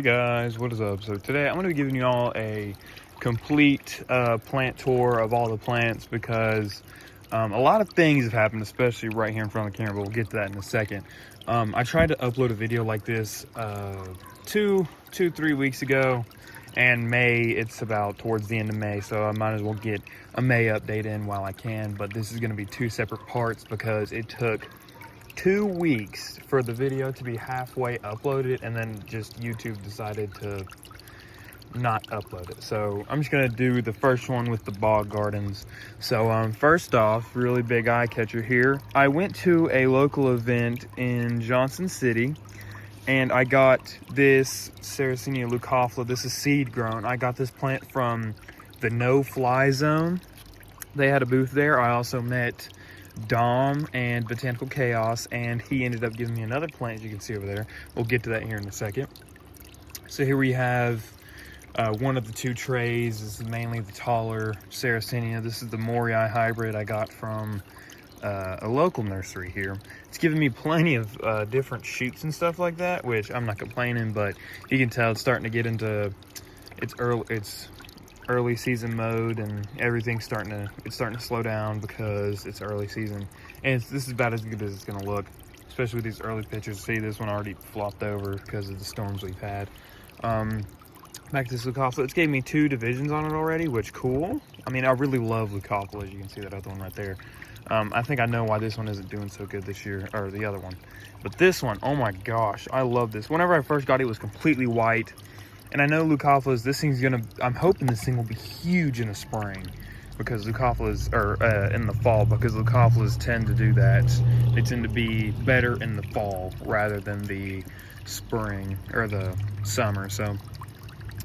Hey guys, what is up? So today I'm going to be giving you all a complete plant tour of all the plants because a lot of things have happened, especially right here in front of the camera, but we'll get to that in a second. I tried to upload a video like this 3 weeks ago, and it's about towards the end of May, so I might as well get a May update in while I can, but this is going to be two separate parts because it took 2 weeks for the video to be halfway uploaded, and then just YouTube decided to not upload it. So I'm just gonna do the first one with the bog gardens. So first off, really big eye catcher here. I went to a local event in Johnson City and I got this Sarracenia leucophila. This is seed grown. I got this plant from the no-fly zone. They had a booth there. I also met Dom and Botanical Chaos, and he ended up giving me another plant, as you can see over there. We'll get to that here in a second. So here we have one of the two trays. This is mainly the taller Sarracenia. This is the Morii hybrid I got from a local nursery here. It's given me plenty of different shoots and stuff like that, which I'm not complaining, but you can tell it's starting to get into its early season mode, and everything's starting to slow down because it's early season, and this is about as good as it's going to look, especially with these early pictures. See, this one already flopped over because of the storms we've had. Back to this leucophila. It's gave me 2 divisions on it already, which cool. I mean, I really love leucophila, as you can see that other one right there. I think I know why this one isn't doing so good this year, or the other one, but this one, oh my gosh, I love this. Whenever I first got it, it was completely white. And I know leucophilas, I'm hoping this thing will be huge in the spring, because leucophilas, in the fall, because leucophilas tend to do that. They tend to be better in the fall rather than the spring or the summer. So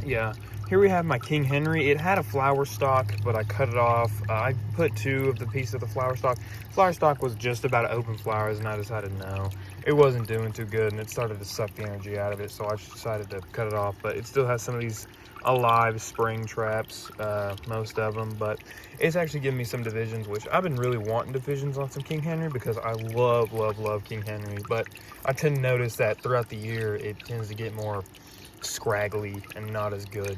yeah, here we have my King Henry. It had a flower stalk, but I cut it off. I put 2 of the pieces of the flower stalk. Flower stalk was just about to open flowers, and I decided no, it wasn't doing too good, and it started to suck the energy out of it, so I just decided to cut it off. But it still has some of these alive spring traps, most of them, but it's actually giving me some divisions, which I've been really wanting divisions on some King Henry because I love King Henry. But I tend to notice that throughout the year it tends to get more scraggly and not as good.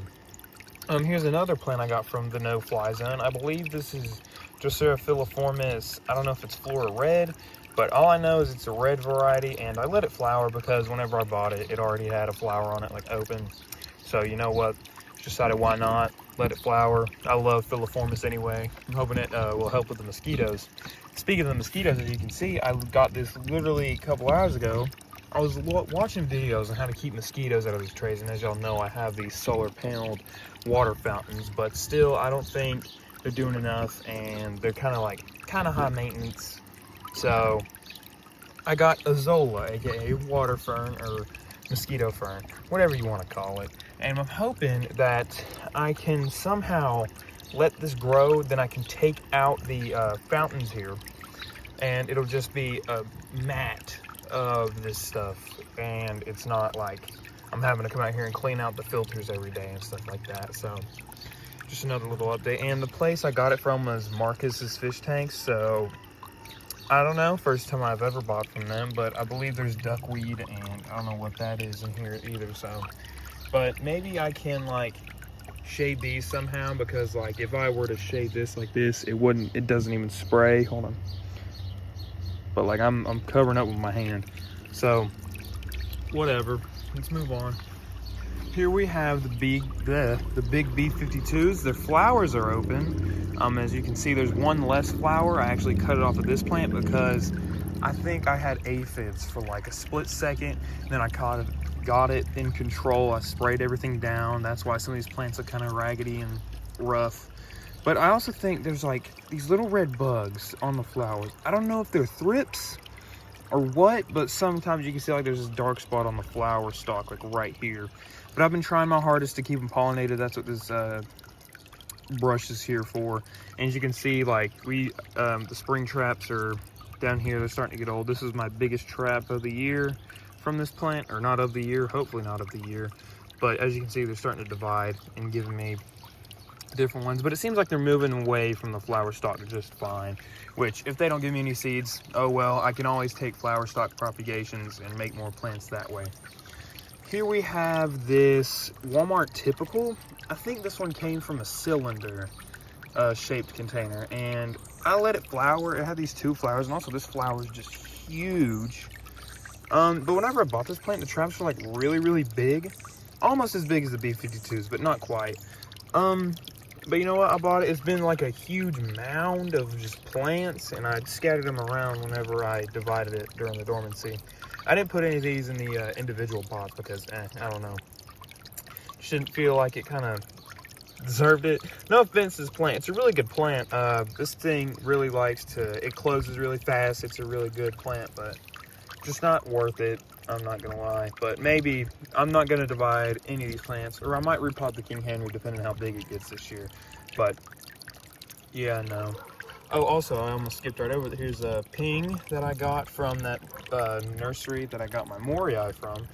Here's another plant I got from the no-fly zone. I believe this is Drosera filiformis. I don't know if it's Flora Red, but all I know is it's a red variety, and I let it flower because whenever I bought it, it already had a flower on it, like open. So you know what? Just decided why not let it flower. I love filiformis anyway. I'm hoping it will help with the mosquitoes. Speaking of the mosquitoes, as you can see, I got this literally a couple hours ago. I was watching videos on how to keep mosquitoes out of these trays, and as y'all know, I have these solar paneled water fountains, but still I don't think they're doing enough, and they're kind of high maintenance. So I got Azolla, aka water fern or mosquito fern, whatever you want to call it, and I'm hoping that I can somehow let this grow. Then I can take out the fountains here, and it'll just be a mat of this stuff, and it's not like I'm having to come out here and clean out the filters every day and stuff like that. So just another little update. And the place I got it from was Marcus's Fish Tanks. So I don't know, first time I've ever bought from them, but I believe there's duckweed, and I don't know what that is in here either. So, but maybe I can like shade these somehow, because like if I were to shade this like this, it doesn't even spray. Hold on. But like I'm covering up with my hand, so whatever. Let's move on. Here we have the big B52s. Their flowers are open. As you can see, there's one less flower. I actually cut it off of this plant because I think I had aphids for like a split second. Then I got it in control. I sprayed everything down. That's why some of these plants are kind of raggedy and rough. But I also think there's like these little red bugs on the flowers. I don't know if they're thrips or what, but sometimes you can see like there's this dark spot on the flower stalk, like right here. But I've been trying my hardest to keep them pollinated. That's what this brush is here for. And as you can see, like the spring traps are down here. They're starting to get old. This is my biggest trap of the year from this plant, or not of the year, hopefully not of the year. But as you can see, they're starting to divide and giving me different ones, but it seems like they're moving away from the flower stalk just fine, which if they don't give me any seeds, oh well, I can always take flower stalk propagations and make more plants that way. Here we have this Walmart Typical. I think this one came from a cylinder shaped container, and I let it flower. It had these 2 flowers, and also this flower is just huge. But whenever I bought this plant, the traps were like really big, almost as big as the B52s, but not quite. But you know what? I bought it. It's been like a huge mound of just plants, and I scattered them around whenever I divided it during the dormancy. I didn't put any of these in the individual pots because, I don't know. Shouldn't feel like it kind of deserved it. No offense to this plant. It's a really good plant. This thing really likes to, it closes really fast. It's a really good plant, but just not worth it. I'm not going to lie. But maybe I'm not going to divide any of these plants, or I might repot the King Henry depending on how big it gets this year. But, yeah, no. Oh, also, I almost skipped right over. Here's a ping that I got from that nursery that I got my Morii from.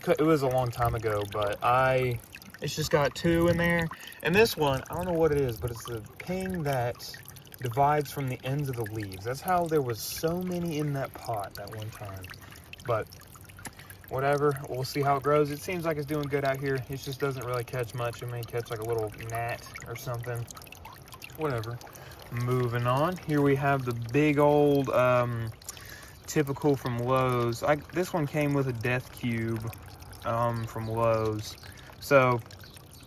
It was a long time ago, but it's just got 2 in there. And this one, I don't know what it is, but it's the ping that divides from the ends of the leaves. That's how there was so many in that pot that one time. But whatever, we'll see how it grows. It seems like it's doing good out here. It just doesn't really catch much. It may catch like a little gnat or something. Whatever. Moving on. Here we have the big old Typical from Lowe's. This one came with a death cube from Lowe's. So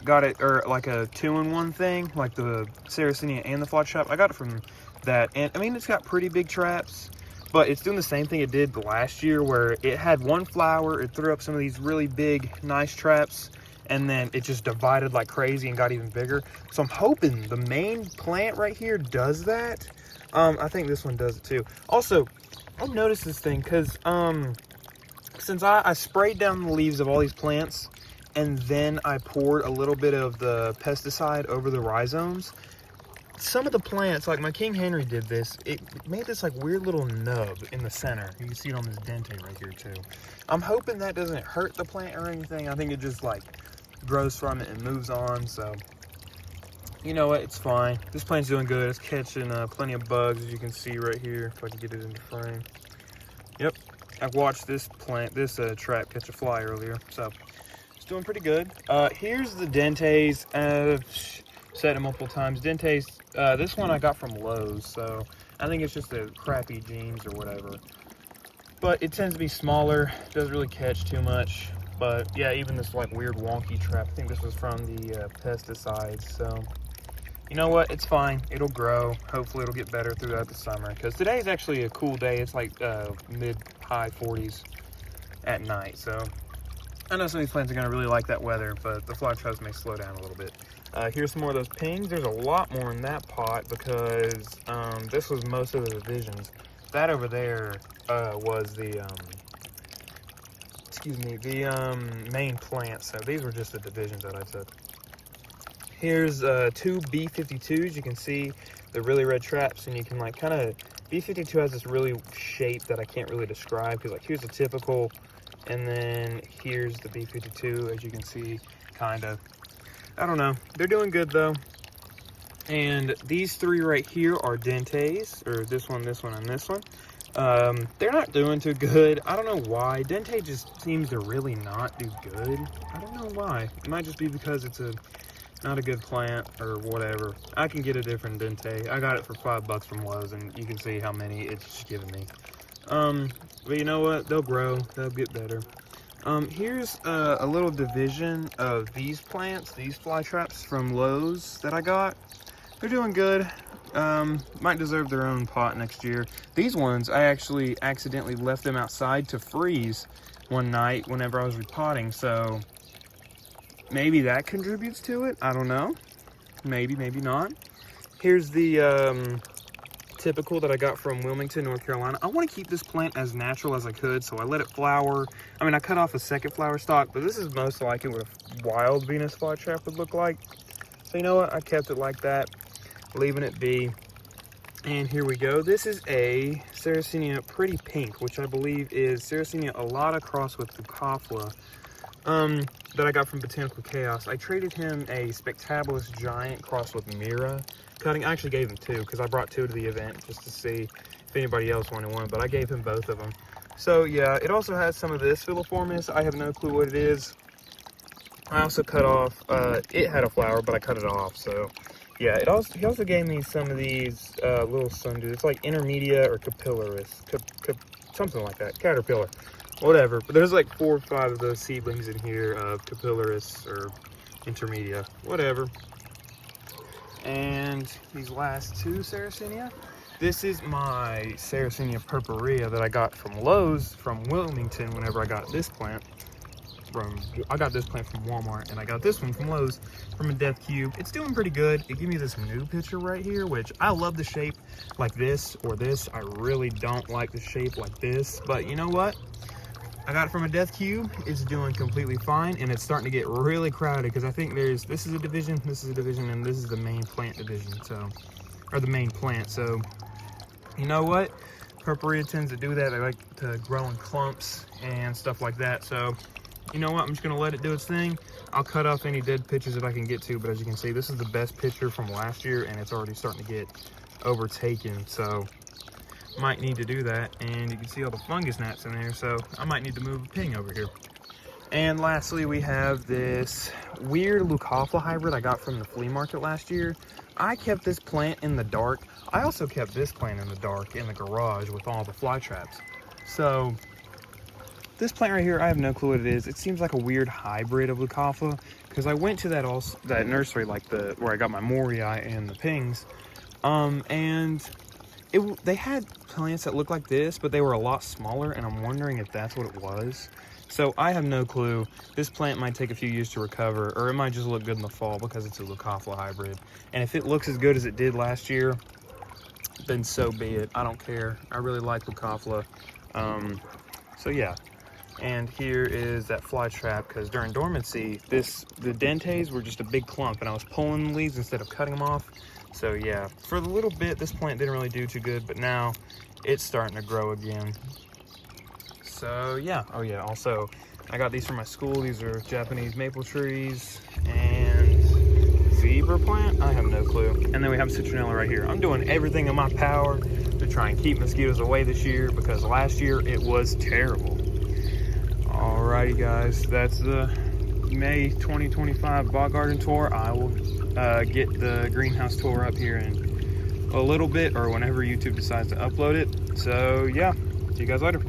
got it, or like a 2-in-1 thing, like the Sarracenia and the Flytrap. I got it from that, and I mean, it's got pretty big traps, but it's doing the same thing it did last year, where it had 1 flower, it threw up some of these really big, nice traps, and then it just divided like crazy and got even bigger. So I'm hoping the main plant right here does that. I think this one does it too. Also, I've noticed this thing, because since I sprayed down the leaves of all these plants, and then I poured a little bit of the pesticide over the rhizomes, some of the plants, like my King Henry did this, it made this like weird little nub in the center. You can see it on this dentate right here too. I'm hoping that doesn't hurt the plant or anything. I think it just like grows from it and moves on. So you know what, it's fine. This plant's doing good. It's catching plenty of bugs, as you can see right here, if I can get it in the frame. Yep, I've watched this trap catch a fly earlier, so it's doing pretty good. Here's the dentays. I've said it multiple times. Dentays, this one I got from Lowe's, so I think it's just a crappy genes or whatever. But it tends to be smaller, doesn't really catch too much. But yeah, even this like weird wonky trap, I think this was from the pesticides. So you know what, it's fine. It'll grow. Hopefully it'll get better throughout the summer, because today is actually a cool day. It's like mid-high 40s at night, so I know some of these plants are going to really like that weather, but the Flytraps may slow down a little bit. Here's some more of those pings. There's a lot more in that pot, because this was most of the divisions. That over there was the main plant, so these were just the divisions that I took. Here's 2 B52s. You can see the really red traps, and you can like kind of, B52 has this really shape that I can't really describe, because like here's a Typical, and then here's the B52, as you can see, kind of. I don't know. They're doing good though. And these 3 right here are dentays, or this one, and this one. They're not doing too good. I don't know why. Dentay just seems to really not do good. I don't know why. It might just be because it's not a good plant or whatever. I can get a different dentay. I got it for $5 from Lowe's, and you can see how many it's given me. But you know what? They'll grow. They'll get better. Here's a little division of these plants, these Flytraps from Lowe's that I got. They're doing good. Might deserve their own pot next year. These ones, I actually accidentally left them outside to freeze one night whenever I was repotting, so maybe that contributes to it. I don't know. Maybe, maybe not. Here's the Typical that I got from Wilmington, North Carolina. I want to keep this plant as natural as I could, so I let it flower. I mean, I cut off a second flower stalk, but this is most likely what a wild Venus flytrap would look like. So you know what? I kept it like that, leaving it be. And here we go. This is a Sarracenia Pretty Pink, which I believe is Sarracenia alata crossed with Bucophylla, that I got from Botanical Chaos. I traded him a Spectabilis Giant crossed with Mira cutting. I actually gave him 2 because I brought 2 to the event just to see if anybody else wanted one, but I gave him both of them. So yeah, it also has some of this filiformis. I have no clue what it is. I also cut off, it had a flower, but I cut it off, so yeah. He also gave me some of these little sundews. It's like intermedia or capillaris, something like that, caterpillar, whatever. But there's like 4 or 5 of those seedlings in here of capillaris or intermedia, whatever. And these last 2 Sarracenia. This is my Sarracenia purpurea that I got from Lowe's from Wilmington whenever I got this plant. I got this plant from Walmart, and I got this one from Lowe's from a death cube. It's doing pretty good. It gave me this new picture right here, which I love the shape like this or this. I really don't like the shape like this, but you know what? I got it from a death cube. It's doing completely fine, and it's starting to get really crowded because I think this is a division, this is a division, and this is the main plant division, so, or the main plant. So, you know what? Purpurea tends to do that. They like to grow in clumps and stuff like that. So, you know what? I'm just gonna let it do its thing. I'll cut off any dead pictures that I can get to, but as you can see, this is the best picture from last year, and it's already starting to get overtaken. So, might need to do that, and you can see all the fungus gnats in there, so I might need to move a ping over here. And lastly, we have this weird Leucophila hybrid I got from the flea market last year. I kept this plant in the dark. I also kept this plant in the dark in the garage with all the fly traps. So this plant right here, I have no clue what it is. It seems like a weird hybrid of Leucophila, because I went to that nursery, like where I got my Morii and the pings, and they had plants that looked like this, but they were a lot smaller, and I'm wondering if that's what it was. So I have no clue. This plant might take a few years to recover, or it might just look good in the fall because it's a Leucophila hybrid. And if it looks as good as it did last year, then so be it. I don't care. I really like Leucophila. So yeah. And here is that fly trap, because during dormancy, the dentes were just a big clump, and I was pulling the leaves instead of cutting them off. So yeah, for the little bit, this plant didn't really do too good, but now it's starting to grow again. So yeah, oh yeah, also, I got these from my school. These are Japanese maple trees and zebra plant. I have no clue. And then we have citronella right here. I'm doing everything in my power to try and keep mosquitoes away this year, because last year it was terrible. Alrighty guys, that's the May 2025 bog garden tour. I will get the greenhouse tour up here in a little bit, or whenever YouTube decides to upload it. So yeah, see you guys later.